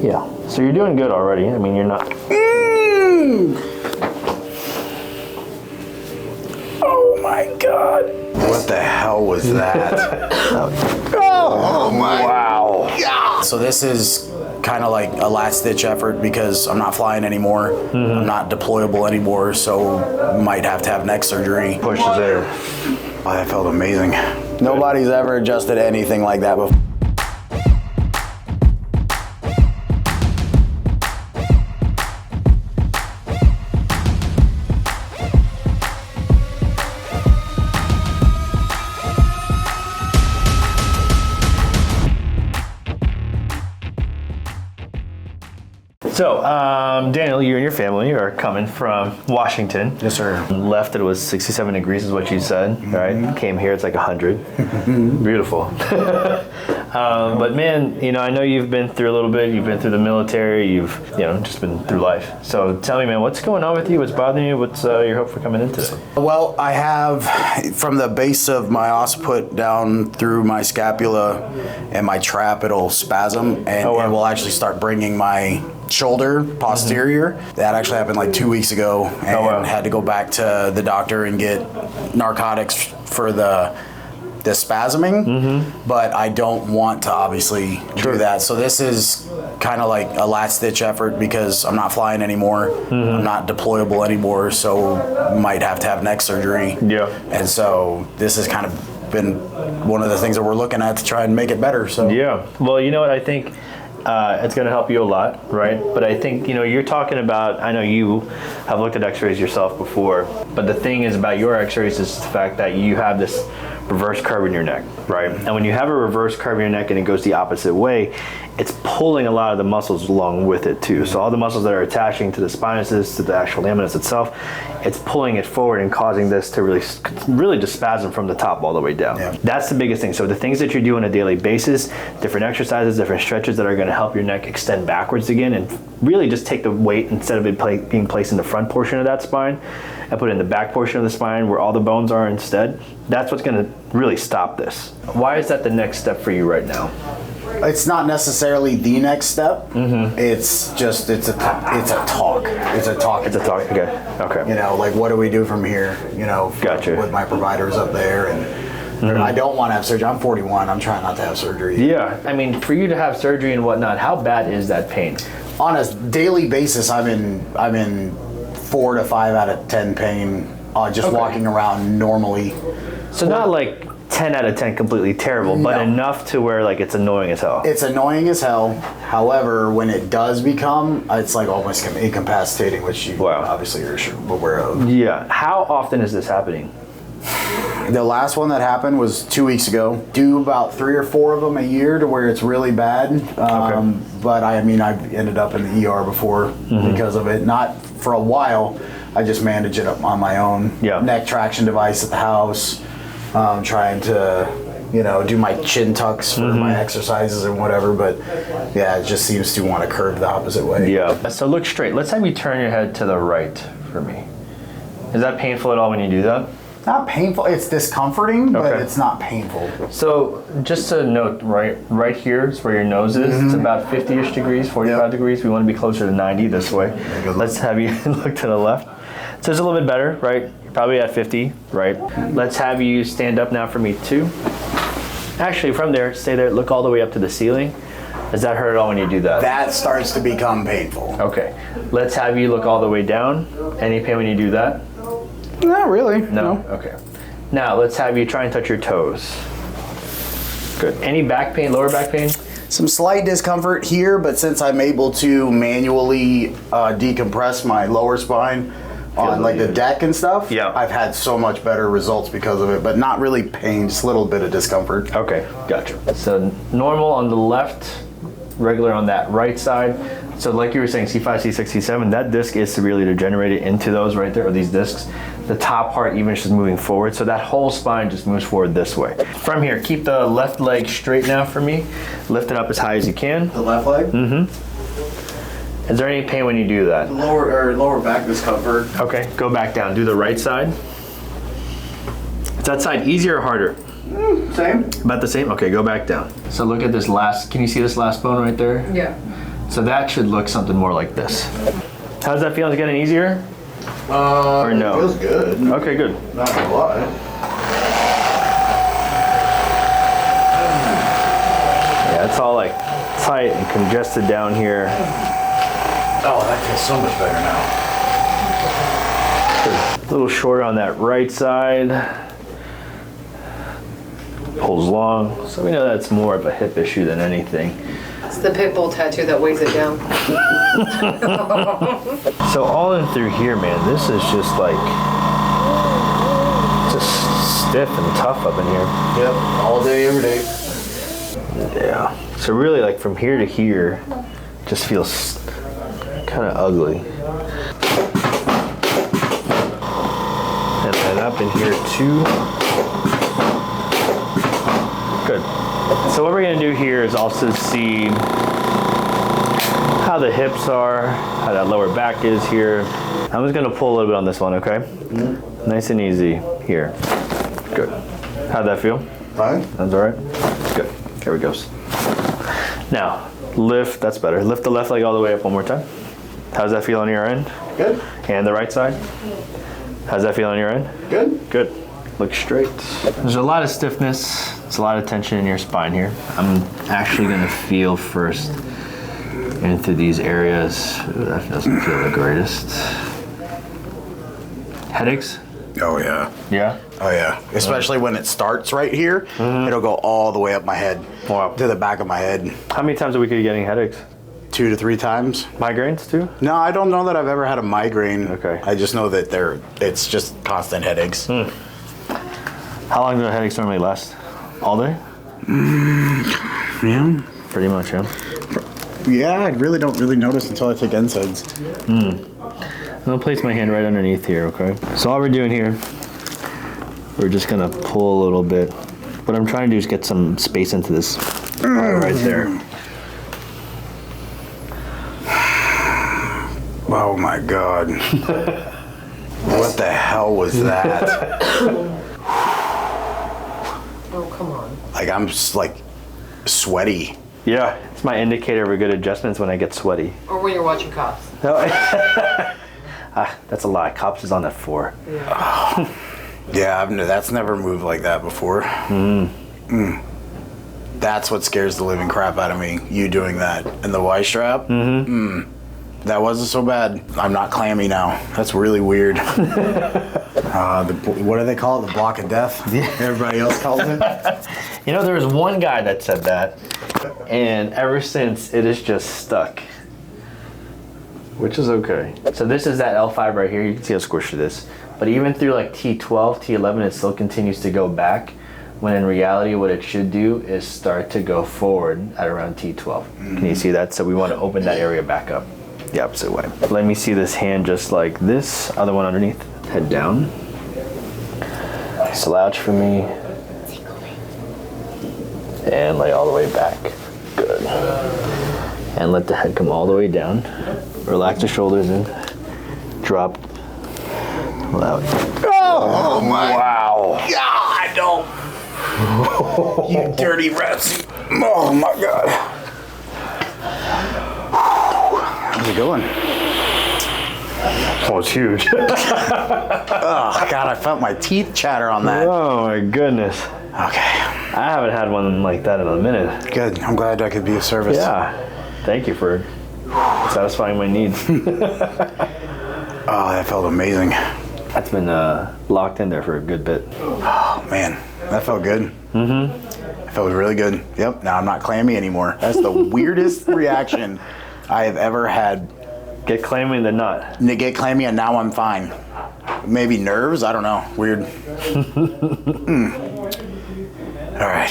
Yeah. So you're doing good already. I mean, you're not. Oh my God. What the hell was that? Oh my. Wow. Yeah. So this is kind of like a last ditch effort because I'm not flying anymore. I'm not deployable anymore, so might have to have neck surgery. Pushes there. Oh, that felt amazing. Nobody's ever adjusted anything like that before. So, Daniel, you and your family are coming from Washington. Yes, sir. Left, it was 67 degrees is what you said, right? Came here, it's like 100. Beautiful. But man, you know, I know you've been through a little bit. You've been through the military. You've, you know, just been through life. So tell me, man, what's going on with you? What's bothering you? What's your hope for coming in today? Well, I have, from the base of my occiput down through my scapula and my trap, it'll spasm, and it will actually start bringing my shoulder posterior. That actually happened like 2 weeks ago, and had to go back to the doctor and get narcotics for the spasming, but I don't want to obviously do that. So this is kind of like a last ditch effort because I'm not flying anymore. I'm not deployable anymore, so might have to have neck surgery. Yeah. And so this has kind of been one of the things that we're looking at to try and make it better. So yeah. Well, you know what, I think it's going to help you a lot, right? But I think, you know, you're talking about, I know you have looked at x-rays yourself before, but the thing is about your x-rays is the fact that you have this reverse curve in your neck, right? And when you have a reverse curve in your neck and it goes the opposite way, it's pulling a lot of the muscles along with it too. So all the muscles that are attaching to the spinuses, to the actual laminas itself, it's pulling it forward and causing this to really just spasm from the top all the way down. Yeah. That's the biggest thing. So the things that you do on a daily basis, different exercises, different stretches that are going to help your neck extend backwards again, and really just take the weight instead of it being placed in the front portion of that spine and put it in the back portion of the spine where all the bones are instead. That's what's going to really stop this. Why is that the next step for you right now? It's not necessarily the next step. It's just it's a talk. It's a talk. Okay. You know, like what do we do from here? You know, with my providers up there, and I don't want to have surgery. I'm 41. I'm trying not to have surgery. Yeah. I mean, for you to have surgery and whatnot, how bad is that pain? On a daily basis, I'm in 4 to 5 out of 10 pain. Just walking around normally. So not like 10 out of 10 completely terrible, but enough to where like it's annoying as hell. It's annoying as hell. However, when it does become, it's like almost incapacitating, which you obviously are aware of. Yeah. How often is this happening? The last one that happened was 2 weeks ago. Do about 3 or 4 of them a year to where it's really bad. But I mean, I've ended up in the ER before because of it. Not for a while. I just manage it up on my own. Neck traction device at the house. Trying to, you know, do my chin tucks for my exercises and whatever, but yeah, it just seems to want to curve the opposite way. Yeah. So look straight. Let's have you turn your head to the right for me. Is that painful at all when you do that? Not painful. It's discomforting, but it's not painful. So just to note, right here is where your nose is. It's about 50-ish degrees, 45 degrees. We want to be closer to 90 this way. Let's have you look to the left. So it's a little bit better, right? Probably at 50, right? Let's have you stand up now for me too. Actually, from there, stay there, look all the way up to the ceiling. Does that hurt at all when you do that? That starts to become painful. Okay. Let's have you look all the way down. Any pain when you do that? Not really. No? Okay. Now, let's have you try and touch your toes. Good. Any back pain, lower back pain? Some slight discomfort here, but since I'm able to manually decompress my lower spine on like the deck and stuff, I've had so much better results because of it, but not really pain, just a little bit of discomfort. Okay, gotcha. So normal on the left, regular on that right side. So like you were saying, C5, C6, C7, that disc is severely degenerated into those right there, or these discs. The top part even is just moving forward, so that whole spine just moves forward this way. From here, keep the left leg straight now for me. Lift it up as high as you can. The left leg? Is there any pain when you do that? Lower back discomfort. Okay, go back down. Do the right side. Is that side easier or harder? Same. About the same? Okay, go back down. So look at this last, can you see this last bone right there? Yeah. So that should look something more like this. How's that feel? Is it getting easier? Or no? It feels good. Okay, good. Not gonna lie. Yeah, it's all like tight and congested down here. Oh, that feels so much better now. A little shorter on that right side. Pulls long. So we know that's more of a hip issue than anything. It's the pit bull tattoo that weighs it down. So all in through here, man, this is just like, just stiff and tough up in here. Yep, all day, every day. Yeah. So really like from here to here, just feels kind of ugly. And then up in here too. Good. So what we're gonna do here is also see how the hips are, how that lower back is here. I'm just gonna pull a little bit on this one, okay? Mm-hmm. Nice and easy here. Good. How'd that feel? Fine. That's all right? Good. Here it goes. Now, lift, that's better. Lift the left leg all the way up one more time. How's that feel on your end? Good. And the right side? How's that feel on your end? Good. Good. Look straight. There's a lot of stiffness. There's a lot of tension in your spine here. I'm actually gonna feel first into these areas. Ooh, that doesn't feel the greatest. Headaches? Oh yeah. Yeah? Oh yeah. Especially when it starts right here, it'll go all the way up my head. Wow. To the back of my head. How many times a week are you getting headaches? 2 to 3 times. Migraines too? No, I don't know that I've ever had a migraine. Okay. I just know that it's just constant headaches. How long do the headaches normally last? All day? Yeah. Pretty much, yeah. Yeah, I really don't notice until I take NSAIDs. I'm gonna place my hand right underneath here, okay? So all we're doing here, we're just gonna pull a little bit. What I'm trying to do is get some space into this right there. Oh my God. What the hell was that? Oh, come on. Like I'm just like sweaty. Yeah, it's my indicator of a good adjustments when I get sweaty. Or when you're watching Cops. No, that's a lie. Cops is on at 4. Yeah. Yeah, that's never moved like that before. That's what scares the living crap out of me. You doing that and the Y strap. That wasn't so bad. I'm not clammy now. That's really weird. What do they call it? The block of death? Everybody else calls it? You know, there was one guy that said that, and ever since it is just stuck. Which is okay. So this is that L5 right here. You can see how squishy it is. But even through like T12, T11, it still continues to go back. When in reality, what it should do is start to go forward at around T12. Can you see that? So we want to open that area back up the opposite way. Let me see this hand just like this. Other one underneath. Head down. Slouch for me. And lay all the way back. Good. And let the head come all the way down. Relax the shoulders in. Drop. Allow it. Oh my Wow. God, don't. You dirty rats. Oh my God. How's it going? Oh, it's huge. Oh God, I felt my teeth chatter on that. Oh my goodness. Okay. I haven't had one like that in a minute. Good. I'm glad I could be of service. Yeah. Thank you for satisfying my needs. Oh, that felt amazing. That's been locked in there for a good bit. Oh man, that felt good. It felt really good. Yep. Now I'm not clammy anymore. That's the weirdest reaction I have ever had. Get clammy in the nut. To get clammy and now I'm fine. Maybe nerves? I don't know. Weird. All right.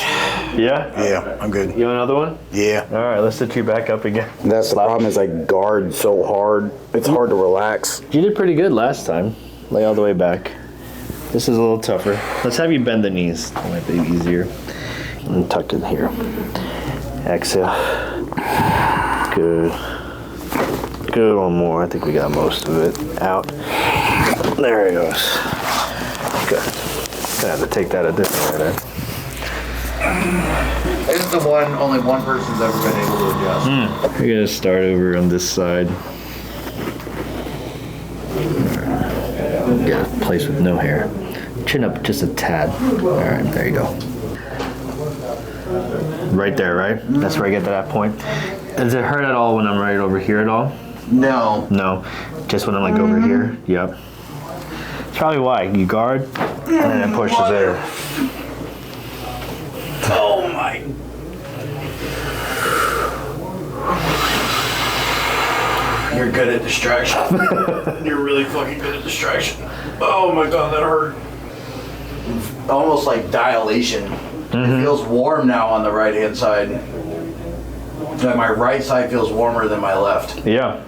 Yeah? Yeah, I'm good. You want another one? Yeah. All right, let's sit you back up again. That's the problem is I guard so hard. It's hard to relax. You did pretty good last time. Lay all the way back. This is a little tougher. Let's have you bend the knees. That might be easier. And tuck in here. Exhale. Good. Good, one more. I think we got most of it out. There it goes. Good. Gonna have to take that a different way then. This is the one only one person's ever been able to adjust. We're gonna start over on this side. Got a place with no hair. Chin up just a tad. All right, there you go. Right there, right? That's where I get to that point. Does it hurt at all when I'm right over here at all? No. No, just when I'm like over here. Yep. It's probably why you guard and then it pushes there. Oh my. You're good at distraction. You're really fucking good at distraction. Oh my god, that hurt. Almost like dilation. It feels warm now on the right hand side. Like my right side feels warmer than my left. Yeah.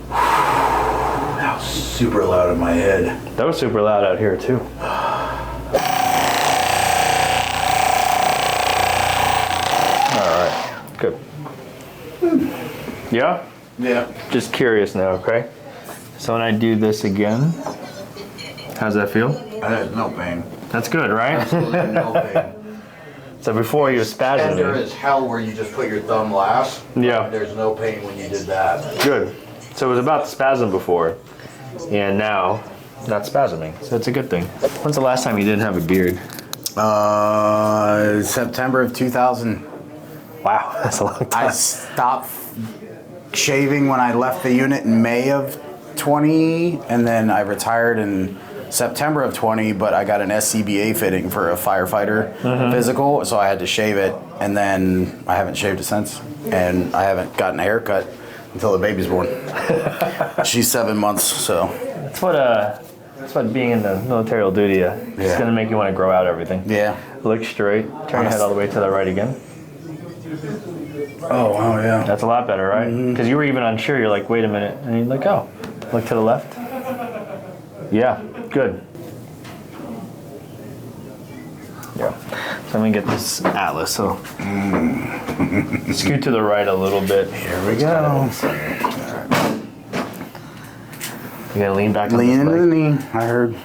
That was super loud in my head. That was super loud out here too. Alright, good. Yeah? Yeah. Just curious now, okay? So when I do this again, how's that feel? There's no pain. That's good, right? Absolutely no pain. So before you were Tender spasming. as hell where you just put your thumb last. Yeah. There's no pain when you did that. Good. So it was about to spasm before, and now not spasming. So it's a good thing. When's the last time you didn't have a beard? September of 2000. Wow, that's a long time. I stopped shaving when I left the unit in May of 20, and then I retired in September of 20, but I got an SCBA fitting for a firefighter physical, so I had to shave it, and then I haven't shaved it since, and I haven't gotten a haircut until the baby's born. She's 7 months, so. That's what being in the military will do to you. It's Yeah. gonna make you want to grow out everything. Yeah. Look straight. Turn your head all the way to the right again. Oh, wow, yeah. That's a lot better, right? Because you were even unsure. You're like, wait a minute, and you're like, oh, look to the left. Yeah, good. Yeah. So I'm gonna get this atlas. So scoot to the right a little bit. Here we go. You gonna lean back on Lean this into the leg? knee, I heard.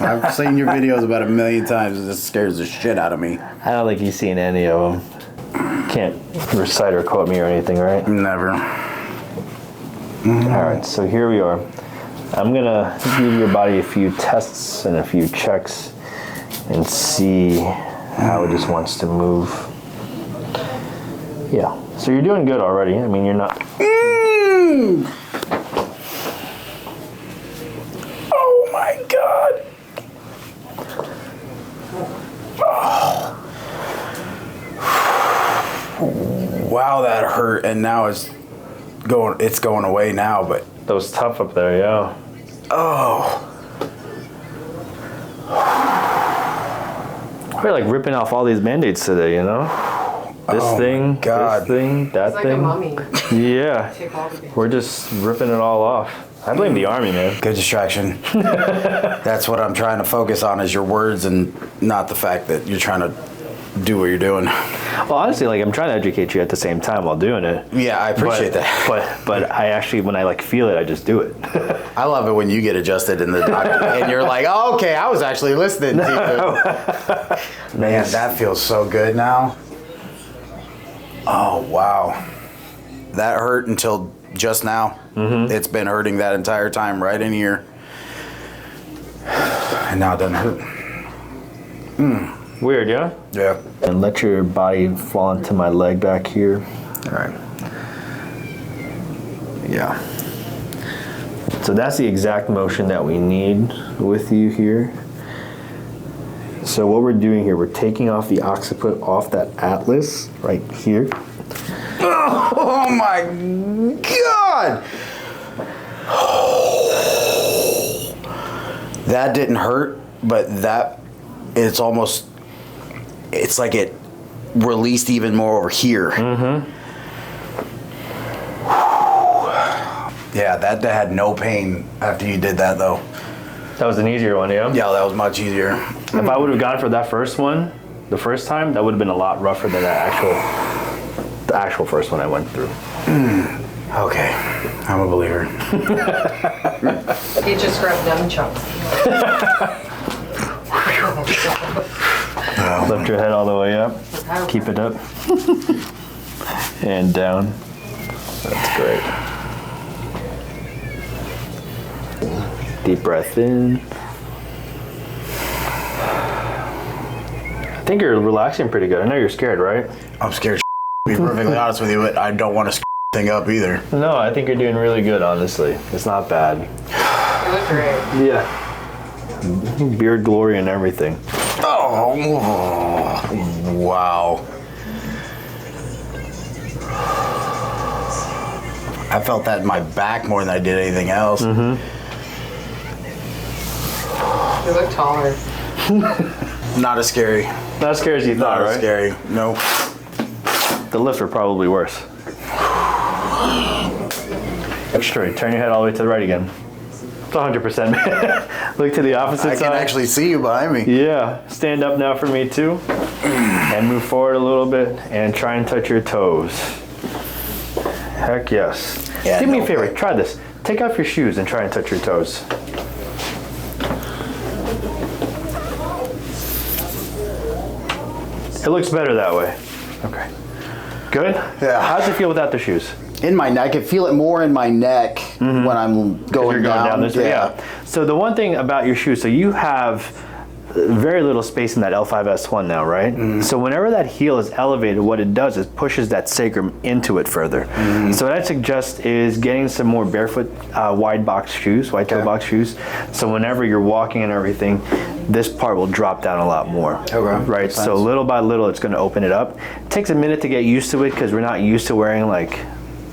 I've seen your videos about 1,000,000 times. It just scares the shit out of me. I don't think you've seen any of them. Can't recite or quote me or anything, right? Never. All right, so here we are. I'm gonna give your body a few tests and a few checks and see how it just wants to move. Yeah, so you're doing good already. I mean, you're not. Oh my god. Wow, that hurt, and now it's going away now, but That was tough up there, yeah. oh. We're like ripping off all these band-aids today, you know? This Oh my thing, God. this thing, that It's like a thing. mummy. Yeah, Take all the we're just ripping it all off. I blame the Army, man. Good distraction. That's what I'm trying to focus on is your words and not the fact that you're trying to do what you're doing. Well, honestly, like I'm trying to educate you at the same time while doing it. Yeah, I appreciate that. But I actually, when I like feel it, I just do it. I love it when you get adjusted in the doctor and you're like, oh, okay, I was actually listening to you. Man, that feels so good now. Oh, wow. That hurt until just now. It's been hurting that entire time right in here. And now it doesn't hurt. Weird, yeah? Yeah. And let your body fall into my leg back here. All right. Yeah. So that's the exact motion that we need with you here. So what we're doing here, we're taking off the occiput off that atlas right here. Oh my God. That didn't hurt, but it's almost, it's like it released even more over here. Yeah, that had no pain after you did that though. That was an easier one, yeah? Yeah, that was much easier. If I would have gone for that first one, the first time, that would have been a lot rougher than the actual first one I went through. Okay, I'm a believer. He just grabbed nunchucks. Lift your head all the way up. Keep it up. And down. That's great. Deep breath in. I think you're relaxing pretty good. I know you're scared, right? I'm scared. To be perfectly honest with you, but I don't want to thing up either. No, I think you're doing really good, honestly. It's not bad. You look great. Yeah. Beard glory and everything. Oh, wow. I felt that in my back more than I did anything else. You look taller. Not as scary. Not as scary as you thought, Not as right? scary. No. The lifts were probably worse. Straight. Turn your head all the way to the right again. It's 100%. Look to the opposite I side. can actually see you behind me. Yeah. Stand up now for me too. And move forward a little bit and try and touch your toes. Heck yes. Yeah, Do me no a favor. way. Try this. Take off your shoes and try and touch your toes. It looks better that way. Okay. Good? Yeah. How does it feel without the shoes? In my neck, I can feel it more in my neck when I'm going, You're going down this way. Yeah. So the one thing about your shoes, so you have very little space in that L5S1 now, right? So whenever that heel is elevated, what it does is pushes that sacrum into it further. So what I suggest is getting some more barefoot wide box shoes, wide toe box shoes. So whenever you're walking and everything, this part will drop down a lot more. Okay. Right? Makes So sense. little by little, it's going to open it up. It takes a minute to get used to it because we're not used to wearing like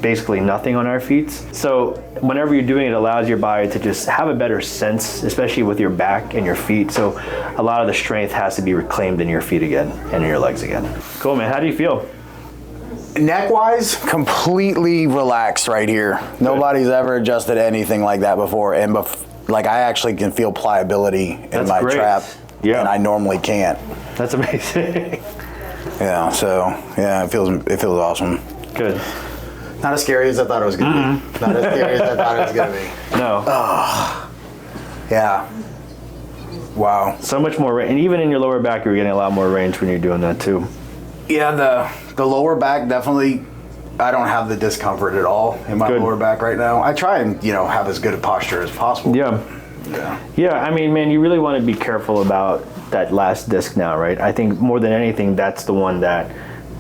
basically nothing on our feet. So whenever you're doing it, it allows your body to just have a better sense, especially with your back and your feet. So a lot of the strength has to be reclaimed in your feet again and in your legs again. Cool, man. How do you feel? Neck-wise, completely relaxed right here. Nobody's ever adjusted anything like that before, and like I actually can feel pliability in That's my great. trap, Yeah. and I normally can't. That's amazing. Yeah, so yeah, it feels awesome. Good. Not as scary as I thought it was gonna be. Not as scary as I thought it was gonna be. No. Yeah. Wow. So much more range. And even in your lower back, you're getting a lot more range when you're doing that too. Yeah, the lower back definitely. I don't have the discomfort at all in my Good. lower back right now. I try and have as good a posture as possible. Yeah. Yeah. Yeah, I mean, man, you really want to be careful about that last disc now, right? I think more than anything, that's the one that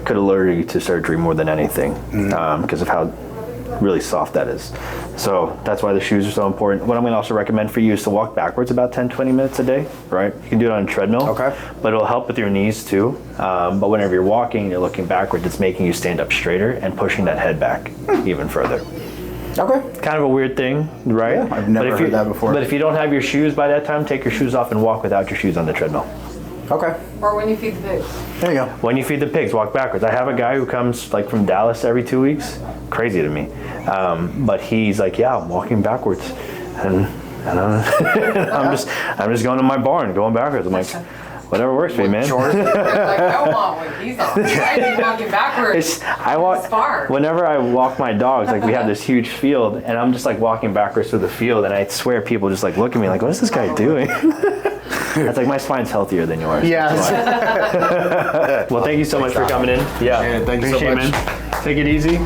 could allure you to surgery more than anything because of how really soft that is. So that's why the shoes are so important. What I'm going to also recommend for you is to walk backwards about 10-20 minutes a day, right? You can do it on a treadmill, Okay. but it'll help with your knees too. But whenever you're walking, you're looking backwards, it's making you stand up straighter and pushing that head back even further. Okay. Kind of a weird thing, right? Yeah, I've never heard that before. But if you don't have your shoes by that time, take your shoes off and walk without your shoes on the treadmill. Okay. Or when you feed the pigs. There you go. When you feed the pigs, walk backwards. I have a guy who comes like from Dallas every 2 weeks. Crazy to me. But he's like, yeah, I'm walking backwards. And I'm just going to my barn, going backwards. I'm like, whatever works for you, man. Short. Like, I want what he's on. Why are you walking backwards? It's far. Whenever I walk my dogs, like we have this huge field, and I'm just like walking backwards through the field, and I swear people just like look at me like, what is this guy doing? That's like, my spine's healthier than yours. Yes. Well, thank you so much for coming in. Yeah, Yeah, thank you so appreciate it, much. man. Take it easy.